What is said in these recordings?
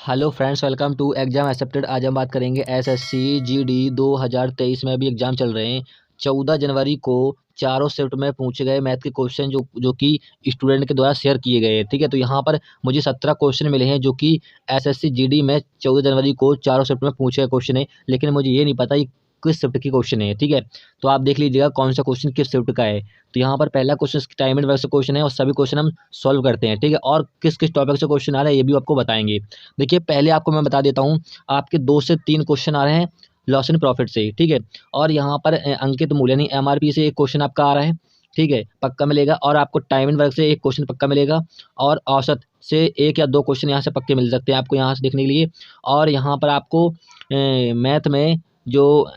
Hello friends, welcome to exam accepted. आज हम बात करेंगे एसएससी जीडी 2023 में भी एग्जाम चल रहे हैं। 14 जनवरी को चारों शिफ्ट में पूछे गए मैथ के क्वेश्चन जो कि स्टूडेंट के द्वारा शेयर किए गए हैं। ठीक है, तो यहाँ पर मुझे 17 क्वेश्चन मिले हैं जो कि एसएससी जीडी में 14 जनवरी को चारों शिफ्ट में पूछे गए क्वेश्चन है, लेकिन मुझे ये नहीं पता ये किस शिफ्ट की क्वेश्चन है। ठीक है, तो आप देख लीजिएगा कौन सा क्वेश्चन किस शिफ्ट का है। तो यहाँ पर पहला क्वेश्चन टाइम एंड वर्क से क्वेश्चन है और सभी क्वेश्चन हम सॉल्व करते हैं। ठीक है, और किस किस टॉपिक से क्वेश्चन आ रहा है ये भी आपको बताएंगे। देखिए, पहले आपको मैं बता देता हूँ, आपके 2 से 3 क्वेश्चन आ रहे हैं लॉस एंड प्रॉफिट से। ठीक है, और यहाँ पर अंकित मूल्य यानी एमआरपी से एक क्वेश्चन आपका आ रहा है। ठीक है, पक्का मिलेगा। और आपको टाइम एंड वर्क से एक क्वेश्चन पक्का मिलेगा और औसत से 1 या 2 क्वेश्चन यहाँ से पक्के मिल सकते हैं आपको यहाँ से देखने के लिए। और यहाँ पर आपको मैथ में जो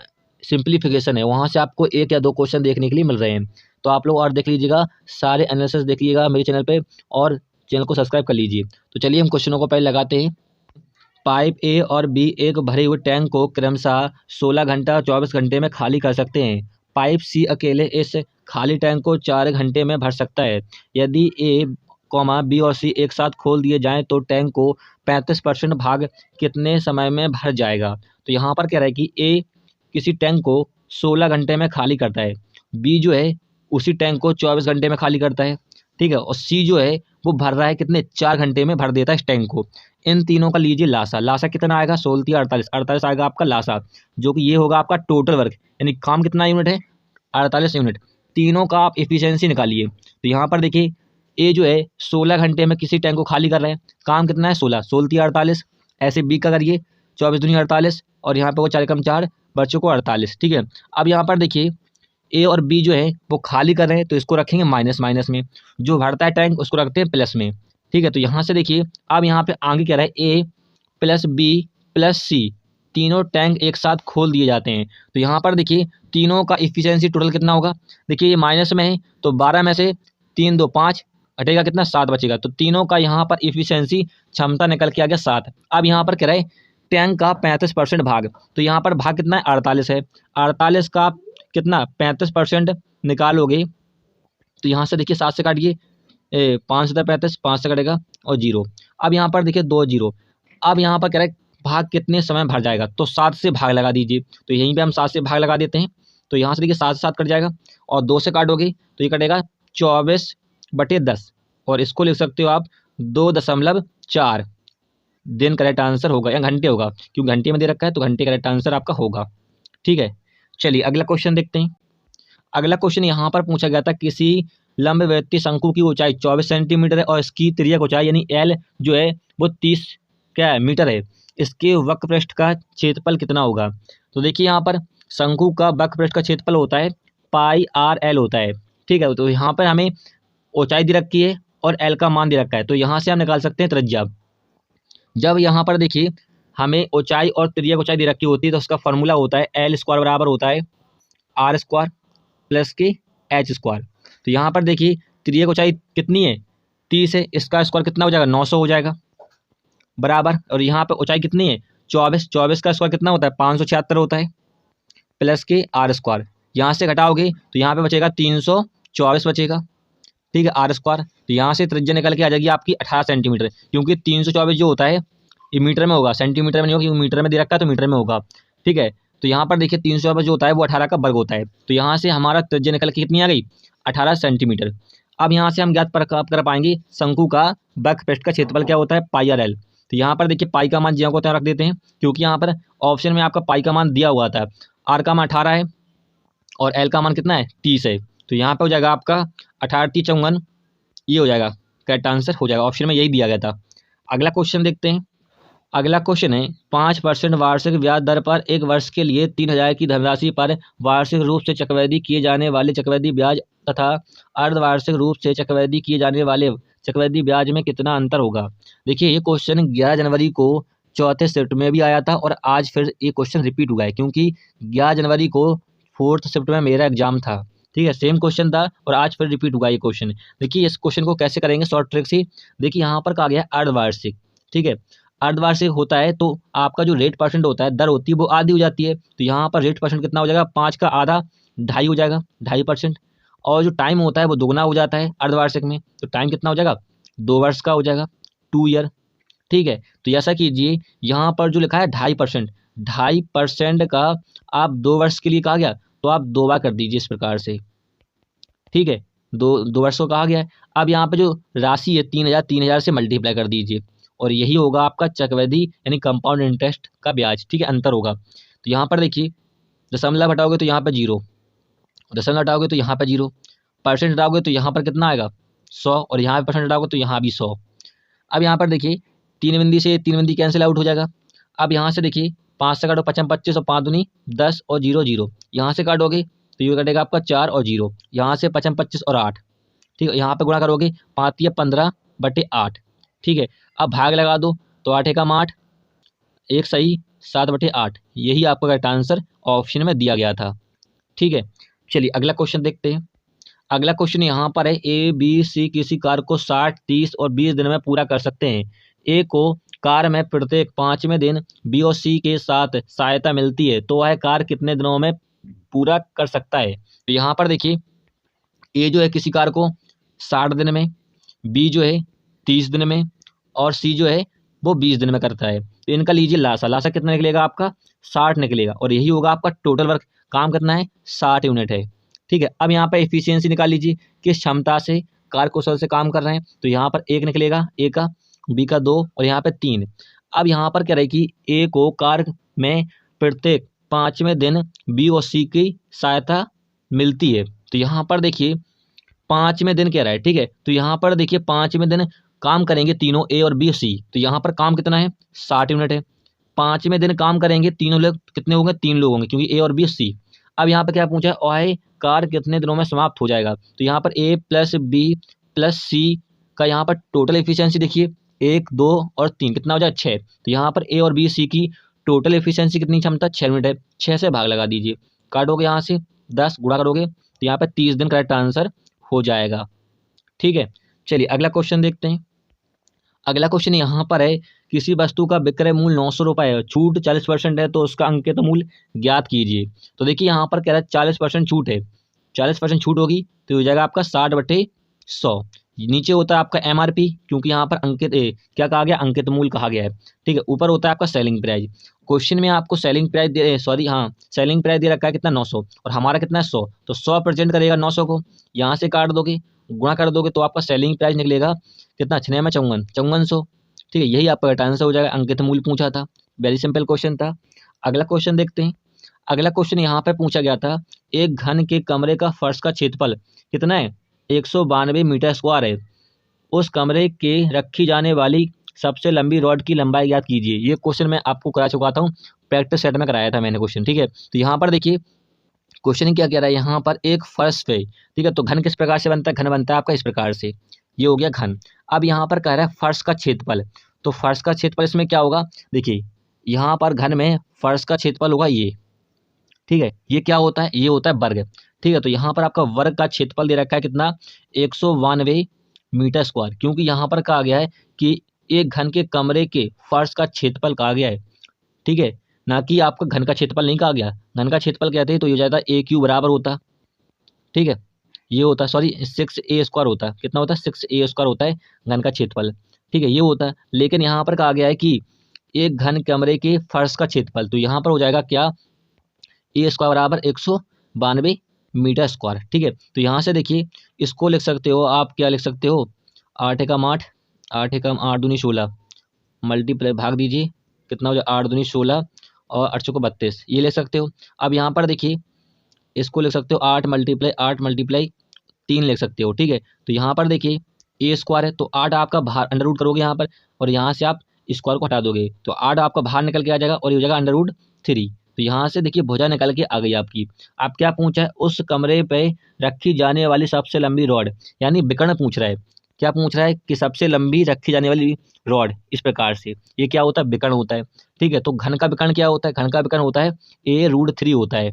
सिंप्लीफिकेशन है वहाँ से आपको 1 या 2 क्वेश्चन देखने के लिए मिल रहे हैं। तो आप लोग और देख लीजिएगा, सारे एनालिसिस देखिएगा मेरे चैनल पे और चैनल को सब्सक्राइब कर लीजिए। तो चलिए हम क्वेश्चनों को पहले लगाते हैं। पाइप ए और बी एक भरे हुए टैंक को क्रमशः 16 घंटा 24 घंटे में खाली कर सकते हैं। पाइप सी अकेले इस खाली टैंक को 4 घंटे में भर सकता है। यदि ए बी और सी एक साथ खोल दिए जाएं तो टैंक को 35% भाग कितने समय में भर जाएगा। तो यहाँ पर कह रहा है कि ए किसी टैंक को 16 घंटे में खाली करता है, बी जो है उसी टैंक को 24 घंटे में खाली करता है। ठीक है, और सी जो है वो भर रहा है कितने 4 घंटे में भर देता है इस टैंक को। इन तीनों का लीजिए लासा। लासा कितना आएगा 16 48 48 आएगा आपका लासा, जो कि ये होगा आपका टोटल वर्क, यानी काम कितना यूनिट है 48 यूनिट। तीनों का आप एफिशिएंसी निकालिए। तो यहाँ पर देखिए, ए जो है 16 घंटे में किसी टैंक को खाली कर रहे हैं, काम कितना है 16 16 48। ऐसे बी का करिए 24 दूनी 48 और यहाँ पे वो 4 कम 4 बच्चों को 48। ठीक है, अब यहाँ पर देखिए ए और बी जो है वो खाली कर रहे हैं तो इसको रखेंगे माइनस माइनस में, जो भरता है टैंक उसको रखते हैं प्लस में। ठीक है, तो यहाँ से देखिए अब यहाँ पे आगे क्या रहा है, ए प्लस बी प्लस सी तीनों टैंक एक साथ खोल दिए जाते हैं। तो यहाँ पर देखिए तीनों का इफिशियंसी टोटल कितना होगा। देखिए ये माइनस में है तो 12 में से 3 2 5 हटेगा, कितना 7 बचेगा। तो तीनों का यहाँ पर इफिशियंसी क्षमता निकल के आ गया 7। अब यहाँ पर कह रहा है टैंक का 35% भाग, तो यहाँ पर भाग कितना है 48 है। 48 का कितना 35% निकालोगे तो यहाँ से देखिए 7 से काटिए 5 से 35 5 से कटेगा और 0। अब यहाँ पर देखिए 2 0। अब यहाँ पर कह रहा है भाग कितने समय भर जाएगा, तो 7 से भाग लगा दीजिए। तो यहीं पे हम 7 से भाग लगा देते हैं। तो यहाँ से देखिए 7 से 7 कट जाएगा और 2 से काटोगे तो ये कटेगा 24/10 और इसको लिख सकते हो आप 2.4 दिन करेक्ट आंसर होगा, या घंटे होगा क्योंकि घंटे में दे रखा है तो घंटे करेक्ट आंसर आपका होगा। ठीक है, चलिए अगला क्वेश्चन देखते हैं। अगला क्वेश्चन यहाँ पर पूछा गया था, किसी लंबवृत्तीय शंकु की ऊंचाई 24 सेंटीमीटर है और इसकी तिर्यक ऊंचाई यानी एल जो है वो 30 क्या है मीटर है। इसके वक्र पृष्ठ का क्षेत्रफल कितना होगा। तो देखिए यहाँ पर शंकु का वक्र पृष्ठ का क्षेत्रफल होता है पाई आर एल होता है। ठीक है, तो यहाँ पर हमें ऊंचाई दे रखी है और एल का मान दे रखा है, तो यहाँ से हम निकाल सकते हैं त्रिज्या। जब यहाँ पर देखिए हमें ऊंचाई और तिर्यक ऊंचाई दे रखी होती है तो उसका फॉर्मूला होता है एल स्क्वायर बराबर होता है आर स्क्वायर प्लस के एच स्क्वायर। तो यहाँ पर देखिए तिर्यक ऊंचाई कितनी है 30 है, इसका स्क्वायर कितना हो जाएगा 900 हो जाएगा बराबर। और यहाँ पर ऊंचाई कितनी है 24, 24 का स्क्वायर कितना होता है 576 होता है प्लस के आर स्क्वायर। यहाँ से घटाओगे तो यहाँ पे बचेगा 324 बचेगा। ठीक है, आर स्क्वायर। तो यहाँ से त्रिज्या निकल के आ जाएगी आपकी 18 सेंटीमीटर, क्योंकि 324 जो होता है ये मीटर में होगा, सेंटीमीटर में नहीं होगा, क्योंकि मीटर में दे रखा है तो मीटर में होगा। ठीक है, तो यहाँ पर देखिए 324 जो होता है वो 18 का वर्ग होता है। तो यहाँ से हमारा त्रिज्या निकल के कितनी आ गई 18 सेंटीमीटर। अब यहाँ से हम ज्ञात कर पाएंगे शंकु का वक्र पृष्ठ का क्षेत्रफल क्या होता है पाई आर एल। तो यहाँ पर देखिए पाई का मान जी को तय रख देते हैं, क्योंकि यहाँ पर ऑप्शन में आपका पाई का मान दिया हुआ था। आर का मान 18 है और एल का मान कितना है 30 है। तो यहाँ पे हो जाएगा आपका 18 30 54, ये हो जाएगा करेक्ट आंसर हो जाएगा, ऑप्शन में यही दिया गया था। अगला क्वेश्चन देखते हैं। अगला क्वेश्चन है 5% वार्षिक ब्याज दर पर एक वर्ष के लिए 3000 की धनराशि पर वार्षिक रूप से चक्रवृद्धि किए जाने वाले चक्रवृद्धि ब्याज तथा अर्धवार्षिक रूप से चक्रवृद्धि किए जाने वाले चक्रवृद्धि ब्याज में कितना अंतर होगा। देखिए ये क्वेश्चन 11 जनवरी को चौथे शिफ्ट में भी आया था और आज फिर ये क्वेश्चन रिपीट हुआ है, क्योंकि 11 जनवरी को 4th शिफ्ट में मेरा एग्जाम था। ठीक है, सेम क्वेश्चन था और आज फिर रिपीट हुआ ये क्वेश्चन। देखिए इस क्वेश्चन को कैसे करेंगे शॉर्ट ट्रिक से। देखिए यहाँ पर कहा गया अर्धवार्षिक। ठीक है, अर्धवार्षिक होता है तो आपका जो रेट परसेंट होता है दर होती है वो आधी हो जाती है। तो यहाँ पर रेट परसेंट कितना हो जाएगा 5 का आधा 2.5 हो जाएगा 2.5%। और जो टाइम होता है वो दुगना हो जाता है अर्धवार्षिक में, तो टाइम कितना हो जाएगा 2 वर्ष का हो जाएगा 2 ईयर। ठीक है। तो ऐसा कीजिए, यहाँ पर जो लिखा है 2.5%, 2.5% का आप 2 वर्ष के लिए कहा गया, तो आप 2 बार कर दीजिए इस प्रकार से। ठीक है, 2 वर्ष को कहा गया है। अब यहाँ पे जो राशि है 3,000 से मल्टीप्लाई कर दीजिए और यही होगा आपका चक्रवृद्धि यानी कंपाउंड इंटरेस्ट का ब्याज। ठीक है, अंतर होगा। तो यहाँ पर देखिए, दशमलव हटाओगे तो यहाँ पे 0, दशमलव हटाओगे तो यहाँ पे 0, परसेंट हटाओगे तो यहाँ पर कितना आएगा 100 और यहाँ पे परसेंट हटाओगे तो यहाँ भी 100। अब यहाँ पर देखिए 3 बिंदी से 3 बिंदी कैंसिल आउट हो जाएगा। अब यहाँ से देखिए 5 से काटो 55 25 और 5 दूनी 10 और 0 0, यहाँ से काटोगे तो ये कटेगा आपका 4 और 0, यहाँ से 55 25 और 8। ठीक है, यहाँ पे गुणा करोगे 5 या 15/8। ठीक है, अब भाग लगा दो तो 8 एकम 8, एक सही 7/8। यही आपका करेक्ट आंसर ऑप्शन में दिया गया था। ठीक है, चलिए अगला क्वेश्चन देखते हैं। अगला क्वेश्चन यहाँ पर है, ए बी सी किसी कार्य को 60 30 और 20 दिन में पूरा कर सकते हैं। ए को कार्य में प्रत्येक 5वें दिन बी और सी के साथ सहायता मिलती है, तो वह कार्य कितने दिनों में पूरा कर सकता है। तो यहाँ पर देखिए, ए जो है किसी कार्य को 60 दिन में, बी जो है 30 दिन में और सी जो है वो 20 दिन में करता है। तो इनका लीजिए लासा, लासा कितना निकलेगा आपका 60 निकलेगा और यही होगा आपका टोटल वर्क। काम कितना है 60 यूनिट है। ठीक है, अब यहाँ पर एफिशिएंसी निकाल लीजिए, किस क्षमता से कार्यकुशल से काम कर रहे हैं। तो यहाँ पर 1 निकलेगा, ए का, बी का 2 और यहाँ पे 3। अब यहाँ पर कह रहे कि ए को कार्य में प्रत्येक 5वें दिन बी और सी की सहायता मिलती है। तो यहाँ पर देखिए 5वें दिन कह रहा है। ठीक है, तो यहाँ पर देखिए 5वें दिन काम करेंगे तीनों ए और बी और सी। तो यहाँ पर काम कितना है 60 यूनिट है। 5वें दिन काम करेंगे तीनों लोग, कितने होंगे 3 लोग होंगे क्योंकि ए और बी और सी। अब यहाँ पर क्या पूछा है, और कार्य कितने दिनों में समाप्त हो जाएगा। तो यहाँ पर ए प्लस बी प्लस सी का यहाँ पर टोटल एफिशिएंसी देखिए 1 2 और 3 कितना हो जाए 6। तो यहाँ पर ए और बी सी की टोटल एफिशिएंसी कितनी क्षमता 6 यूनिट है। 6 से भाग लगा दीजिए, काटोगे यहाँ से 10 गुणा करोगे तो यहाँ पर 30 दिन करेक्ट आंसर हो जाएगा। ठीक है, चलिए अगला क्वेश्चन देखते हैं। अगला क्वेश्चन यहाँ पर है, किसी वस्तु का विक्रय मूल्य 900 रुपये है, छूट 40% है, तो उसका अंकित मूल्य ज्ञात कीजिए। तो देखिए यहाँ पर कह रहा है 40% छूट है, 40% छूट होगी तो हो जाएगा आपका 60/100। नीचे होता है आपका एमआरपी, क्योंकि यहाँ पर अंकित क्या कहा गया, अंकित मूल्य कहा गया है। ठीक है, ऊपर होता है आपका सेलिंग प्राइस। क्वेश्चन में आपको सेलिंग प्राइस सेलिंग प्राइस दे रखा है कितना 900 और हमारा कितना है 100, तो 100% करेगा 900 को, यहाँ से काट दोगे गुणा कर दोगे तो आपका सेलिंग प्राइस निकलेगा कितना 6 में 5400। ठीक है, यही आपका करेक्ट आंसर हो जाएगा। अंकित मूल्य पूछा था, वेरी सिंपल क्वेश्चन था। अगला क्वेश्चन देखते हैं। अगला क्वेश्चन यहाँ पे पूछा गया था, एक घन के कमरे का फर्श का क्षेत्रफल कितना है 192 मीटर स्क्वायर है, उस कमरे के रखी जाने वाली सबसे लंबी रॉड की लंबाई याद कीजिए। ये क्वेश्चन मैं आपको करा चुका था, प्रैक्टिस सेट में कराया था मैंने क्वेश्चन। ठीक है, तो यहाँ पर देखिए क्वेश्चन क्या कह रहा है, यहाँ पर एक फर्श पे, ठीक है, तो घन किस प्रकार से बनता है, घन बनता है आपका इस प्रकार से, ये हो गया घन। अब यहाँ पर कह रहा है फर्श का क्षेत्रफल, तो फर्श का क्षेत्रफल इसमें क्या होगा, देखिए यहाँ पर घन में फर्श का क्षेत्रफल होगा ये। ठीक है, ये क्या होता है, ये होता है वर्ग। ठीक है, तो यहाँ पर आपका वर्ग का क्षेत्रफल दे रखा है कितना 192 मीटर स्क्वायर, क्योंकि यहाँ पर कहा गया है कि एक घन के कमरे के फर्श का क्षेत्रफल कहा गया है। ठीक है, ना कि आपका घन का क्षेत्रफल नहीं कहा गया। घन का क्षेत्रफल कहते हैं तो ये हो जाता है ए क्यू बराबर होता। ठीक है, ये होता है 6a² होता है, कितना होता है 6a² होता है घन का क्षेत्रफल। ठीक है, ये होता है, लेकिन यहाँ पर कहा गया है कि एक घन कमरे के फर्श का क्षेत्रफल, तो यहाँ पर हो जाएगा क्या a² बराबर 192 मीटर स्क्वायर। ठीक है, तो यहाँ से देखिए इसको लिख सकते हो आप, क्या लिख सकते हो 8 एकम 8, 8 एकम 8 दूनी 16, मल्टीप्लाई भाग दीजिए कितना हो जाए 8 दूनी 16 और 8 चौको 32, ये ले सकते हो। अब यहाँ पर देखिए इसको लिख सकते हो 8 मल्टीप्लाई 3 लिख सकते हो। ठीक है, तो यहाँ पर देखिए a² है तो 8 आपका बाहर अंडर रूट करोगे यहाँ पर और यहाँ से आप स्क्वायर को हटा दोगे तो 8 आपका बाहर निकल के आ जाएगा और ये हो जाएगा √3। तो यहाँ से देखिए भुजा निकल के आ गई आपकी। आप क्या पूछा है, उस कमरे पे रखी जाने वाली सबसे लंबी रॉड, यानी विकर्ण पूछ रहा है। क्या पूछ रहा है कि सबसे लंबी रखी जाने वाली रॉड, इस प्रकार से ये क्या होता है विकर्ण होता है। ठीक है, तो घन का विकर्ण क्या होता है, घन का विकर्ण होता है a√3 होता है।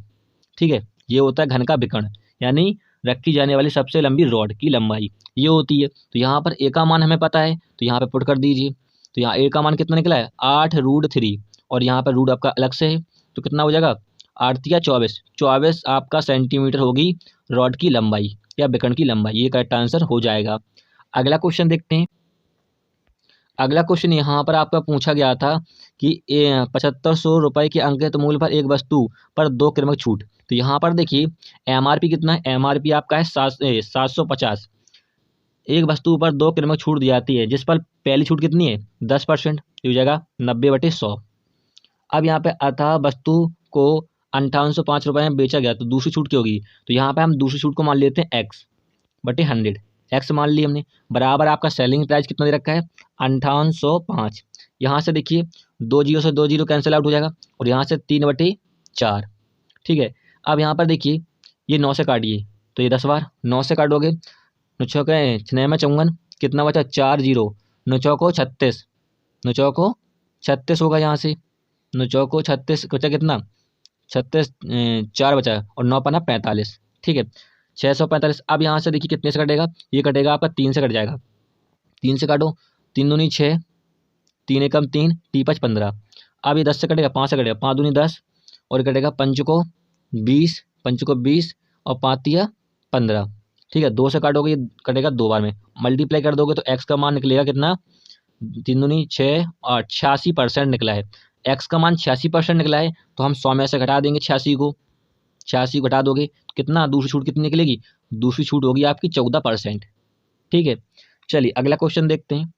ठीक है, ये होता है घन का विकर्ण, यानी रखी जाने वाली सबसे लंबी रॉड की लंबाई ये होती है। तो यहाँ पर ए का मान हमें पता है तो यहाँ पे पुट कर दीजिए। तो यहाँ ए का मान कितना निकला है 8√3 और यहाँ पर रूट आपका अलग से है तो कितना हो जाएगा 8 या 24 आपका सेंटीमीटर होगी रॉड की लंबाई या विकर्ण की लंबाई। ये करेक्ट आंसर हो जाएगा। अगला क्वेश्चन देखते हैं। अगला क्वेश्चन यहाँ पर आपका पूछा गया था कि 7500 रुपये के अंकित मूल्य पर एक वस्तु पर 2 क्रमिक छूट। तो यहाँ पर देखिए MRP कितना है, MRP आपका है 750। एक वस्तु पर 2 क्रमिक छूट दी जाती है जिस पर पहली छूट कितनी है 10%, हो जाएगा 90/100। अब यहाँ पे अतः वस्तु को 5805 में बेचा गया, तो दूसरी छूट क्या होगी, तो यहाँ पे हम दूसरी छूट को मान लेते हैं X/100। एक्स मान ली हमने, बराबर आपका सेलिंग प्राइस कितना दे रखा है 5805। यहाँ से देखिए 2 जीरो से 2 जीरो कैंसिल आउट हो जाएगा और यहाँ से 3/4। ठीक है, अब यहाँ पर देखिए ये 9 से काटिए तो ये 10 बार 9 से काटोगे, 9 छः 54, कितना बचा 4 जीरो, 9 चौको 36, 9 चौको 36 होगा। यहाँ से 9 चौको 36 बचा कितना 36, 4 बचा और 9 पन्ना 45। ठीक है 645। अब यहाँ से देखिए कितने से कटेगा, ये कटेगा आपका 3 से कट जाएगा, 3 से काटो, 3 दूनी 6, 3 एकम 3, 3×5 15। अब ये 10 से कटेगा, 5 से कटेगा, 5 दूनी 10 और कटेगा 5 को 20, 5 को 20 और 5 तिया 15। ठीक है 2 से काटोगे ये कटेगा 2 बार में, मल्टीप्लाई कर दोगे तो एक्स का मान निकलेगा कितना 3 दूनी 6 और 86% निकला है। एक्स का मान 86% निकला है तो हम 100 में से घटा देंगे 86 को, 86 घटा दोगे तो कितना दूसरी छूट कितनी निकलेगी, दूसरी छूट होगी आपकी 14%। ठीक है चलिए अगला क्वेश्चन देखते हैं।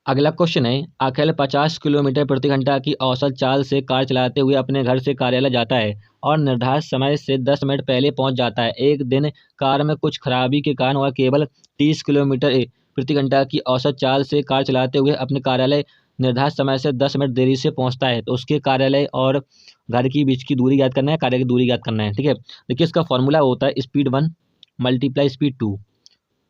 अगला क्वेश्चन है अखिल 50 किलोमीटर प्रति घंटा की औसत चाल से कार चलाते हुए अपने घर से कार्यालय जाता है और निर्धारित समय से 10 मिनट पहले पहुंच जाता है। एक दिन कार में कुछ खराबी के कारण वह केवल 30 किलोमीटर प्रति घंटा की औसत चाल से कार चलाते हुए अपने कार्यालय निर्धारित समय से 10 मिनट देरी से पहुंचता है। तो उसके कार्यालय और घर के बीच की दूरी याद करना है, कार्य की दूरी याद करना है। ठीक है देखिए इसका फॉर्मूला होता है स्पीड 1 मल्टीप्लाई स्पीड 2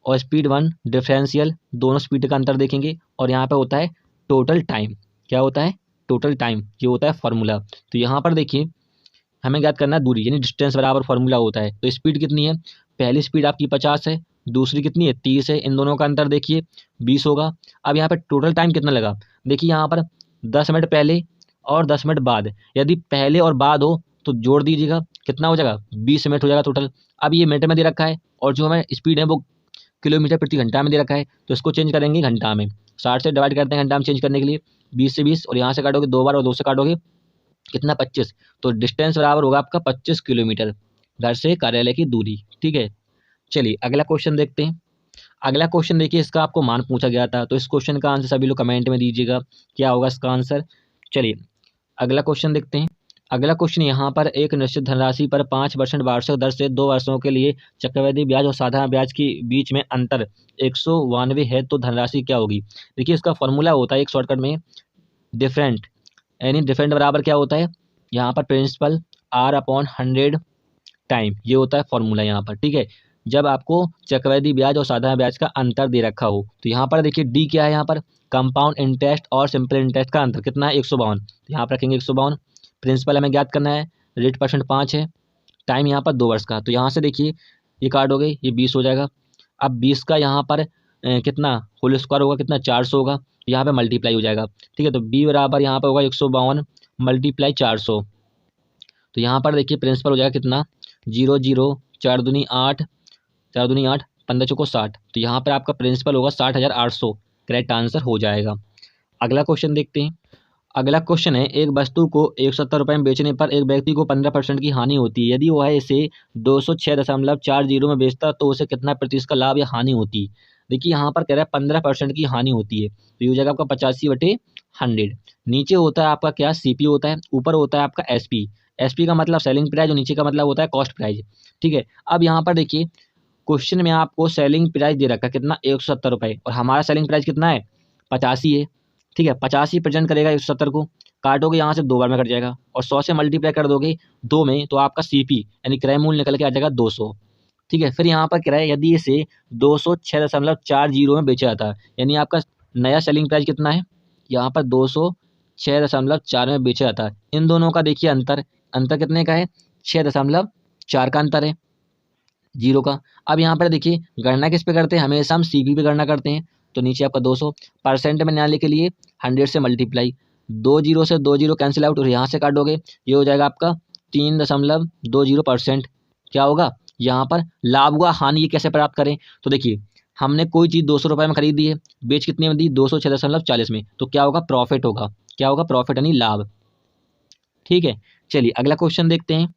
और स्पीड 1 डिफरेंशियल, दोनों स्पीड का अंतर देखेंगे और यहाँ पे होता है टोटल टाइम। क्या होता है टोटल टाइम, ये होता है फॉर्मूला। तो यहाँ पर देखिए हमें याद करना है दूरी यानी डिस्टेंस बराबर फॉर्मूला होता है। तो स्पीड कितनी है, पहली स्पीड आपकी 50 है, दूसरी कितनी है 30 है, इन दोनों का अंतर देखिए 20 होगा। अब यहाँ पर टोटल टाइम कितना लगा, देखिए यहाँ पर 10 मिनट पहले और 10 मिनट बाद, यदि पहले और बाद हो तो जोड़ दीजिएगा कितना हो जाएगा 20 मिनट हो जाएगा टोटल। अब ये मिनट में दे रखा है और जो हमें स्पीड है वो किलोमीटर प्रति घंटा में दे रखा है, तो इसको चेंज करेंगे घंटा में, 60 से डिवाइड करते हैं घंटा में चेंज करने के लिए, 20 से 20 और यहाँ से काटोगे 2 बार और 2 से काटोगे कितना 25। तो डिस्टेंस बराबर होगा आपका 25 किलोमीटर घर से कार्यालय की दूरी। ठीक है चलिए अगला क्वेश्चन देखते हैं। अगला क्वेश्चन देखिए इसका आपको मान पूछा गया था, तो इस क्वेश्चन का आंसर सभी लोग कमेंट में दीजिएगा क्या होगा इसका आंसर। चलिए अगला क्वेश्चन देखते हैं। अगला क्वेश्चन यहाँ पर एक निश्चित धनराशि पर 5% वार्षिक दर से 2 वर्षों के लिए चक्रवृद्धि ब्याज और साधारण ब्याज के बीच में अंतर 192 है, तो धनराशि क्या होगी। देखिए इसका फॉर्मूला होता है एक शॉर्टकट में डिफरेंट, यानी डिफरेंट बराबर क्या होता है यहाँ पर प्रिंसिपल R/100 टाइम, ये होता है फॉर्मूला यहाँ पर। ठीक है जब आपको चक्रवृद्धि ब्याज और साधारण ब्याज का अंतर दे रखा हो, तो यहाँ पर देखिए डी क्या है, यहाँ पर कंपाउंड इंटरेस्ट और सिंपल इंटरेस्ट का अंतर कितना है 152, तो यहाँ पर रखेंगे 152। प्रिंसिपल हमें ज्ञात करना है, रेट परसेंट 5 है, टाइम यहाँ पर 2 वर्ष का, तो यहाँ से देखिए ये काट हो गई, ये 20 हो जाएगा। अब 20 का यहाँ पर कितना होल स्क्वायर होगा कितना 400 होगा, यहाँ पे मल्टीप्लाई हो जाएगा। ठीक है तो बी बराबर यहाँ पर होगा 152 मल्टीप्लाई 400, तो यहाँ पर देखिए प्रिंसिपल हो जाएगा कितना 0 0 4 दूनी 8, 4 दूनी 8 15 चौको 60, तो यहाँ पर आपका प्रिंसिपल होगा 60,800, करेक्ट आंसर हो जाएगा। अगला क्वेश्चन देखते हैं। अगला क्वेश्चन है एक वस्तु को 170 में बेचने पर एक व्यक्ति को 15% की हानि होती है, यदि वह इसे 206.40 में बेचता तो उसे कितना प्रतिशत का लाभ या हानि होती। देखिए यहाँ पर कह रहा है 15% की हानि होती है, तो ये हो जाएगा आपका 85/100। नीचे होता है आपका क्या CP होता है, ऊपर होता है आपका SP। SP का मतलब सेलिंग प्राइस और नीचे का मतलब होता है कॉस्ट प्राइस। ठीक है अब यहाँ पर देखिए क्वेश्चन में आपको सेलिंग प्राइस दे रखा है कितना 170 रुपये और हमारा सेलिंग प्राइस कितना है 85 है। ठीक है 85 प्रेजेंट करेगा 170 को, काटोगे यहाँ से 2 बार में कट जाएगा और 100 से मल्टीप्लाई कर दोगे 2 में, तो आपका CP यानी क्रय मूल्य निकल के आ जाएगा 200। ठीक है फिर यहाँ पर क्रय यदि इसे 206.40 में बेचा जाता है, यानी आपका नया सेलिंग प्राइस कितना है यहाँ पर 206.4 में बेचा जाता है। इन दोनों का देखिए अंतर कितने का है 6.4 का अंतर है, 0 का। अब यहाँ पर देखिए गणना किस पे करते हैं, हमेशा हम CP पे गणना करते हैं, तो नीचे आपका 200 परसेंट में निकालने के लिए 100 से मल्टीप्लाई, 2 जीरो से 2 जीरो कैंसिल आउट और यहाँ से काटोगे ये हो जाएगा आपका 3.20%। क्या होगा यहाँ पर लाभ हुआ हानि, ये कैसे प्राप्त करें, तो देखिए हमने कोई चीज़ 200 रुपये में खरीदी है, बेच कितने में दी, 206.40 में, तो क्या होगा, प्रॉफिट होगा। क्या होगा, प्रॉफिट यानी लाभ। ठीक है, चलिए अगला क्वेश्चन देखते हैं।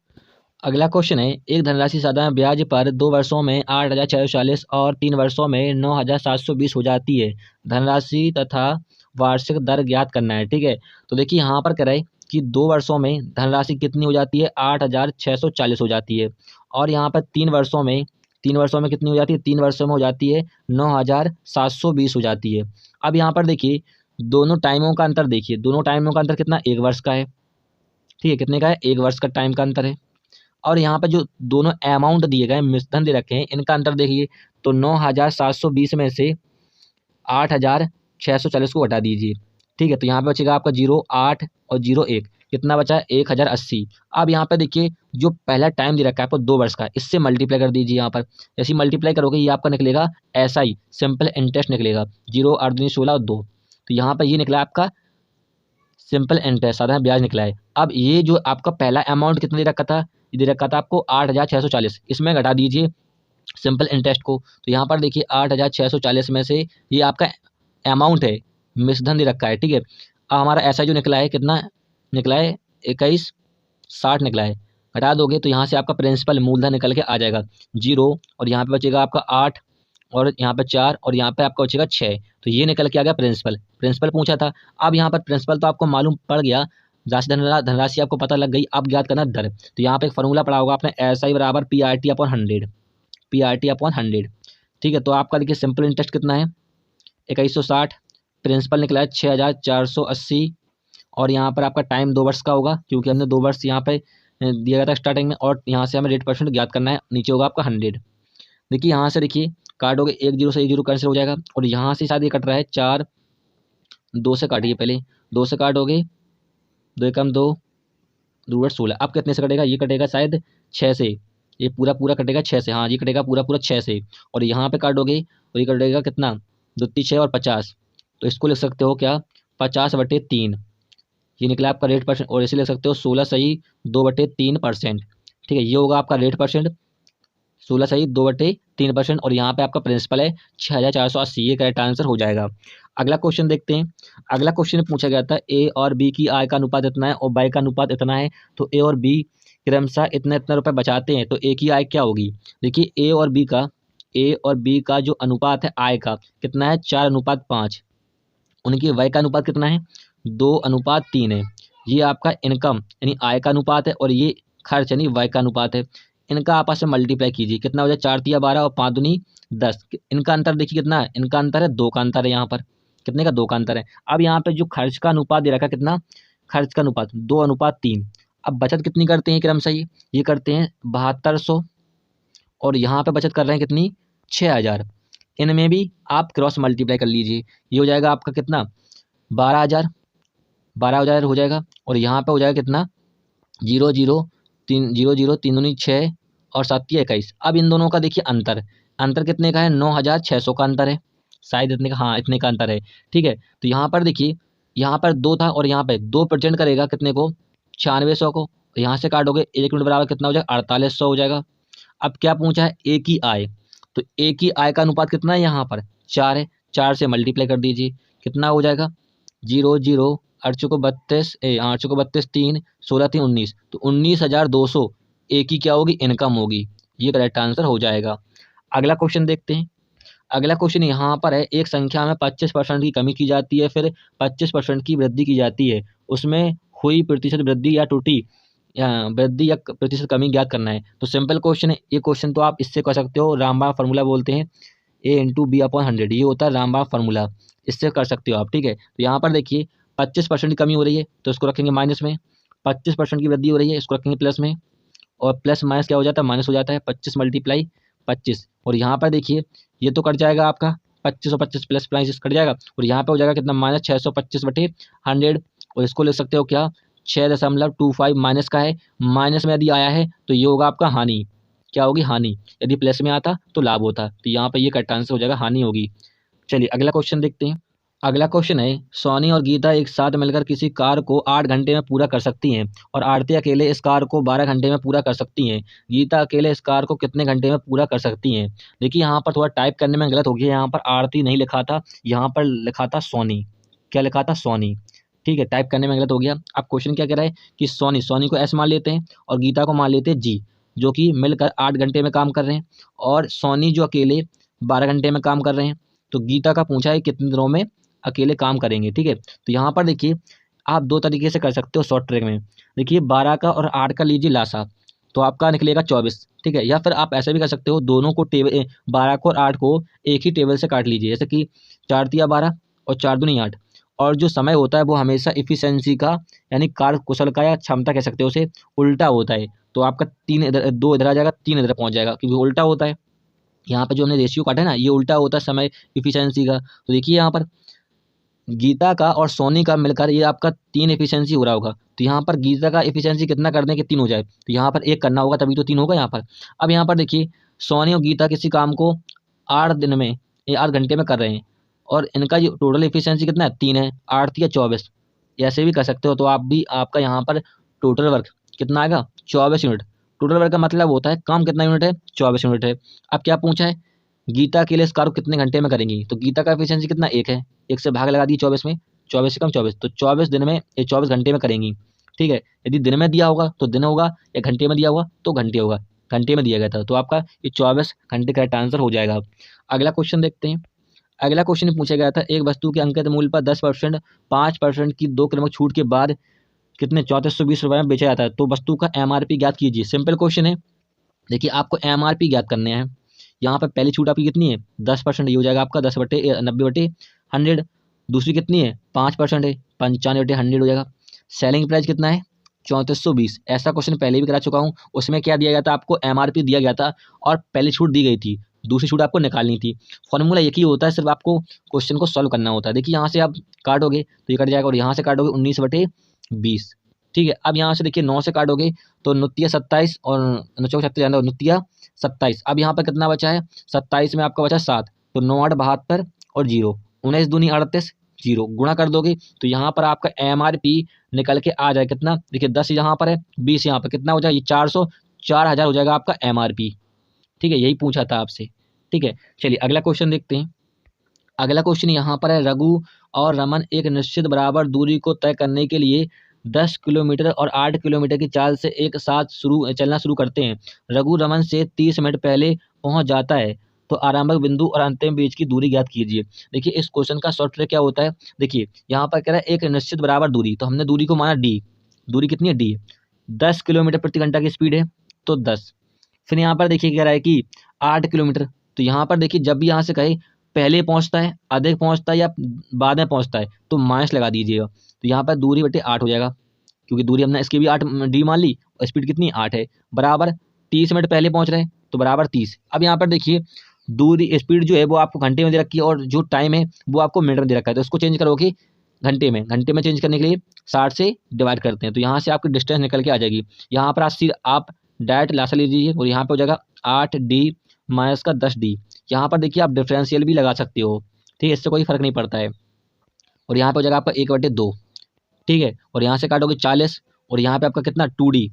अगला क्वेश्चन है, एक धनराशि साधारण ब्याज पर 2 वर्षों में 8,640 और 3 वर्षों में 9,720 हो जाती है। धनराशि तथा वार्षिक दर ज्ञात करना है। ठीक है, तो देखिए यहाँ पर कह रहा है कि 2 वर्षों में धनराशि कितनी हो जाती है, 8,640 हो जाती है। और यहाँ पर 3 वर्षों में कितनी हो जाती है, 3 वर्षों में हो जाती है 9,720 हो जाती है। अब यहाँ पर देखिए दोनों टाइमों का अंतर देखिए, दोनों टाइमों का अंतर कितना, 1 वर्ष का है। ठीक है, कितने का है, 1 वर्ष का टाइम का अंतर है। और यहाँ पे जो दोनों अमाउंट दिए गए मिश्रधन दे रखे हैं, इनका अंतर देखिए, तो 9,720 में से 8,640 को हटा दीजिए। ठीक है, तो यहाँ पे बचेगा आपका 0, 8 और 0, 1, कितना बचा है, 1,080। अब यहाँ पे देखिए जो पहला टाइम दे रखा है आपको 2 वर्ष का, इससे मल्टीप्लाई कर दीजिए। यहाँ पर जैसे मल्टीप्लाई करोगे ये आपका निकलेगा SI, सिंपल इंटरेस्ट निकलेगा, 0 8 दूनी 16 और 2, तो यहाँ पर ये निकला आपका सिंपल इंटरेस्ट, साधारण ब्याज निकला है। अब ये जो आपका पहला अमाउंट कितना दे रखा था, ये दे रखा था आपको 8,640, इसमें घटा दीजिए सिंपल इंटरेस्ट को, तो यहाँ पर देखिए 8,640 में से ये आपका अमाउंट है, मिश्रधन दे रखा है। ठीक है, अब हमारा ऐसा जो निकला है कितना निकला है, 2160 निकला है। घटा दोगे तो यहाँ से आपका प्रिंसिपल मूलधन निकल के आ जाएगा 0, और यहाँ पे बचेगा आपका 8 और यहाँ पे 4 और यहाँ पे आपका बचेगा 6, तो ये निकल के आ गया प्रिंसिपल। प्रिंसिपल पूछा था। अब यहाँ पर प्रिंसिपल तो आपको मालूम पड़ गया, धनराशि आपको पता लग गई, अब ज्ञात करना दर। तो यहाँ पे एक फॉर्मूला पढ़ा होगा आपने, SI बराबर PRT/100, PRT/100। ठीक है, तो आपका देखिए सिंपल इंटरेस्ट कितना है, 2160, प्रिंसिपल निकला है 6,480, और यहाँ पर आपका टाइम 2 वर्ष का होगा, क्योंकि हमने 2 वर्ष यहाँ पे दिया गया था स्टार्टिंग में, और यहाँ से हमें रेट परसेंट ज्ञात करना है, नीचे होगा आपका 100। देखिए यहाँ से देखिए काटोगे 1 0 से 1 0 कैंसिल हो जाएगा, और यहाँ से शायद ये कट रहा है 4, 2 से काटिए पहले, 2 से काटोगे 2 एकम 2, 2 16, अब कितने से कटेगा, ये कटेगा शायद 6 से, ये पूरा पूरा कटेगा 6 से, हाँ ये कटेगा पूरा पूरा 6 से, और यहाँ पे काटोगे और ये कटेगा कितना, 2 3 6 और 50, तो इसको लिख सकते हो क्या, 50/3, ये निकला आपका रेट परसेंट, और इसे लिख सकते हो 16 सही 2/3%। ठीक है, ये होगा आपका रेट परसेंट, 16 सही 2/3%, और यहाँ पे आपका प्रिंसिपल है 6,480, ये करेक्ट आंसर हो जाएगा। अगला क्वेश्चन देखते हैं। अगला क्वेश्चन पूछा गया था, ए और बी की आय का अनुपात इतना है और बाय का अनुपात इतना है, तो ए और बी क्रमशः इतना इतना रुपए बचाते हैं, तो ए की आय क्या होगी। देखिए ए और बी का जो अनुपात है आय का कितना है, 4:5, उनकी वाय का अनुपात कितना है, 2:3 है। ये आपका इनकम यानी आय का अनुपात है, और ये खर्च यानी वाय का अनुपात है। इनका आपस में मल्टीप्लाई कीजिए, कितना हो जाए, 4 तिया 12 और 5 दूनी 10। इनका अंतर देखिए कितना है, इनका अंतर है 2 का अंतर है, यहाँ पर कितने का, 2 का अंतर है। अब यहाँ पे जो खर्च का अनुपात दे रखा है कितना, खर्च का अनुपात 2:3। अब बचत कितनी करते हैं क्रमशः, ये करते हैं 7200, और यहाँ पे बचत कर रहे हैं कितनी, 6000। इनमें भी आप क्रॉस मल्टीप्लाई कर लीजिए, ये हो जाएगा आपका कितना, 12,000 हो जाएगा, और यहाँ पे हो जाएगा कितना, 0 0 3 0 0 3 दूनी 6 और 7 तिया 21। अब इन दोनों का देखिए अंतर, अंतर कितने का है, 9,600 का अंतर है, शायद इतने का, हाँ इतने का अंतर है। ठीक है, तो यहाँ पर देखिए, यहाँ पर 2 था और यहाँ पे 2% करेगा कितने को, 9600 को, यहाँ से काटोगे 1 यूनिट बराबर कितना हो जाएगा, 4800 हो जाएगा। अब क्या पूछा है, ए की आय, तो ए की आय का अनुपात कितना है, यहाँ पर 4 है, 4 से मल्टीप्लाई कर दीजिए, कितना हो जाएगा, 0 0 8 चौको 32, 8 चौको 32 3 16 3 19, तो 19,200 ए की क्या होगी, इनकम होगी। ये करेक्ट आंसर हो जाएगा। अगला क्वेश्चन देखते हैं। अगला क्वेश्चन यहाँ पर है, एक संख्या में 25% की कमी की जाती है, फिर 25% की वृद्धि की जाती है, उसमें हुई प्रतिशत वृद्धि या त्रुटि या वृद्धि या प्रतिशत कमी ज्ञात करना है। तो सिंपल क्वेश्चन है ये क्वेश्चन, तो आप इससे कर सकते हो, रामबाण फार्मूला बोलते हैं, A/B/100, ये होता है रामबाण फार्मूला, इससे कर सकते हो आप। ठीक है, तो यहाँ पर देखिए 25% की कमी हो रही है तो इसको रखेंगे माइनस में, 25% की वृद्धि हो रही है इसको रखेंगे प्लस में, और प्लस माइनस क्या हो जाता है, माइनस हो जाता है, 25 × 25। और यहाँ पर देखिए ये तो कट जाएगा आपका 2525 प्लस माइनस कट जाएगा, और यहाँ पे हो जाएगा कितना, -625/100, और इसको लिख सकते हो क्या, 6.25 माइनस का है, माइनस में यदि आया है तो ये होगा आपका हानि, क्या होगी, हानि। यदि प्लस में आता तो लाभ होता, तो यहाँ पे ये करेक्ट आंसर हो जाएगा, हानि होगी। चलिए अगला क्वेश्चन देखते हैं। अगला क्वेश्चन है, सोनी और गीता एक साथ मिलकर किसी कार्य को 8 घंटे में पूरा कर सकती हैं और आरती अकेले इस कार्य को 12 घंटे में पूरा कर सकती हैं। गीता अकेले इस कार्य को कितने घंटे में पूरा कर सकती हैं? देखिए यहाँ पर थोड़ा टाइप करने में गलत हो गया, यहाँ पर आरती नहीं लिखा था, यहाँ पर लिखा था सोनी। क्या लिखा था? सोनी। ठीक है, टाइप करने में गलत हो गया। अब क्वेश्चन क्या कह रहा है कि सोनी को एस मान लेते हैं और गीता को मान लेते हैं जी, जो कि मिलकर 8 घंटे में काम कर रहे हैं और सोनी जो अकेले 12 घंटे में काम कर रहे हैं। तो गीता का पूछा है कितने दिनों में अकेले काम करेंगे। ठीक है, तो यहाँ पर देखिए आप 2 तरीके से कर सकते हो शॉर्ट ट्रिक में। देखिए 12 का और 8 का लीजिए लासा, तो आपका निकलेगा 24। ठीक है, या फिर आप ऐसे भी कर सकते हो, दोनों को 12 को और 8 को एक ही टेबल से काट लीजिए, जैसे कि 4 तिया 12 और 4 दूनी 8। और जो समय होता है वो हमेशा इफिशिएंसी का यानी कार्य कुशल का या क्षमता कह सकते हो उसे उल्टा होता है। तो आपका 3 इधर 2 इधर आ जाएगा, 3 इधर पहुँच जाएगा, क्योंकि उल्टा होता है। यहाँ पे जो हमने रेशियो काटा है ना, ये उल्टा होता है समय इफिशिएंसी का। तो देखिए यहाँ पर गीता का और सोनी का मिलकर ये आपका 3 एफिशिएंसी हो रहा होगा। तो यहाँ पर गीता का एफिशिएंसी कितना कर दें कि 3 हो जाए, तो यहाँ पर 1 करना होगा तभी तो 3 होगा यहाँ पर। अब यहाँ पर देखिए सोनी और गीता किसी काम को 8 दिन में या 8 घंटे में कर रहे हैं और इनका जो टोटल एफिशिएंसी कितना है 3 है, 8 या 24। ऐसे भी कर सकते हो, तो आप भी आपका यहाँ पर टोटल वर्क कितना आएगा 24 यूनिट। टोटल वर्क का मतलब होता है काम कितना यूनिट है, 24 यूनिट है। अब क्या पूछा है, गीता के लिए इस कार्य को कितने घंटे में करेंगी, तो गीता का एफिशिएंसी कितना 1 है, 1 से भाग लगा दी 24 में, 24 से कम 24, तो 24 दिन में ये 24 घंटे में करेंगी। ठीक है, यदि दिन में दिया होगा तो दिन होगा, या घंटे में दिया होगा तो घंटे होगा। घंटे में दिया गया था तो आपका ये 24 घंटे करेक्ट आंसर हो जाएगा। अगला क्वेश्चन देखते हैं। अगला क्वेश्चन पूछा गया था, एक वस्तु के अंकित मूल्य पर 10% 5% की 2 क्रमिक छूट के बाद कितने 3420 रुपये में बेचा जाता है, तो वस्तु का एमआरपी ज्ञात कीजिए। सिंपल क्वेश्चन है। देखिए आपको एमआरपी ज्ञात करने हैं। यहाँ पर पहली छूट आपकी कितनी है 10%, ये हो जाएगा आपका 10/90/100। दूसरी कितनी है 5% है, 95/100 हो जाएगा। सेलिंग प्राइस कितना है 3420। ऐसा क्वेश्चन पहले भी करा चुका हूँ, उसमें क्या दिया गया था आपको एमआरपी दिया गया था और पहली छूट दी गई थी, दूसरी छूट आपको निकालनी थी। फॉर्मूला एक ही होता है, सिर्फ आपको क्वेश्चन को सॉल्व करना होता है। देखिए यहाँ से आप काटोगे तो ये कट जाएगा और यहाँ से काटोगे 19/20। ठीक है, अब यहाँ से देखिए 9 से काटोगे तो 29 27 और 9 36 जाना 29 27। अब यहाँ पर कितना बचा है 27 में आपका बचा 7, तो 9 8 72 और 0 19 दूनी 38 0 गुणा कर दोगे तो यहाँ पर आपका एमआरपी निकल के आ जाए कितना। देखिए 10 यहाँ पर है 20 यहाँ पर कितना हो जाएगा, ये 400 4000 हो जाएगा आपका एमआरपी। ठीक है, यही पूछा था आपसे। ठीक है, चलिए अगला क्वेश्चन देखते हैं। अगला क्वेश्चन यहाँ पर है, रघु और रमन एक निश्चित बराबर दूरी को तय करने के लिए 10 किलोमीटर और 8 किलोमीटर की चाल से एक साथ चलना शुरू करते हैं। रघु रमन से 30 मिनट पहले पहुंच जाता है, तो आरंभिक बिंदु और अंतिम बीच की दूरी ज्ञात कीजिए। देखिए इस क्वेश्चन का शॉर्ट ट्रिक क्या होता है, देखिए यहाँ पर कह रहा है एक निश्चित बराबर दूरी, तो हमने दूरी को माना डी। दूरी कितनी है डी, 10 किलोमीटर प्रति घंटा की स्पीड है तो 10। फिर यहाँ पर देखिए कह रहा है कि 8 किलोमीटर, तो यहाँ पर देखिए जब भी यहाँ से कहे पहले पहुँचता है, अधिक पहुँचता है या बाद में पहुँचता है, तो माइनस लगा दीजिएगा। तो यहाँ पर दूरी बटे 8 हो जाएगा, क्योंकि दूरी हमने इसकी भी 8 डी मान ली और स्पीड कितनी 8 है, बराबर 30 मिनट पहले पहुँच रहे हैं तो बराबर 30। अब यहाँ पर देखिए दूरी स्पीड जो है वो आपको घंटे में दे रखी है और जो टाइम है वो आपको मिनट में दे रखा है, तो इसको चेंज करोगे घंटे में। घंटे में चेंज करने के लिए 60 से डिवाइड करते हैं, तो यहाँ से आपकी डिस्टेंस निकल के आ जाएगी। यहाँ पर आप डायरेक्ट लासा ले लीजिए और यहाँ पे हो जाएगा 8D माइनस का 10D। यहाँ पर देखिए आप डिफरेंशियल भी लगा सकते हो, ठीक है, इससे कोई फर्क नहीं पड़ता है। और यहाँ पे हो जाएगा आपका 1/2। ठीक है, और यहाँ से काटोगे 40 और यहाँ पे आपका कितना 2D।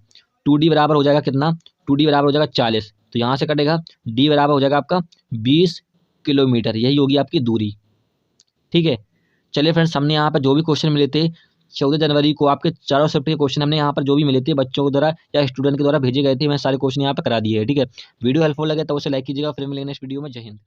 2D बराबर हो जाएगा कितना, 2D बराबर हो जाएगा 40, तो यहाँ से कटेगा D बराबर हो जाएगा आपका 20 किलोमीटर। यही होगी आपकी दूरी। ठीक है, चलिए फ्रेंड्स, हमने यहाँ पर जो भी क्वेश्चन मिले थे 14 जनवरी को आपके चारों शिफ्ट के क्वेश्चन हमने यहाँ पर जो भी मिले थे बच्चों के द्वारा या स्टूडेंट के द्वारा भेजे गए थे, मैं सारे क्वेश्चन यहाँ पर करा दिए हैं। ठीक है, वीडियो हेल्पफुल लगे तो उसे लाइक कीजिएगा। फिर मिलेंगे नेक्स्ट वीडियो में। जय हिंद।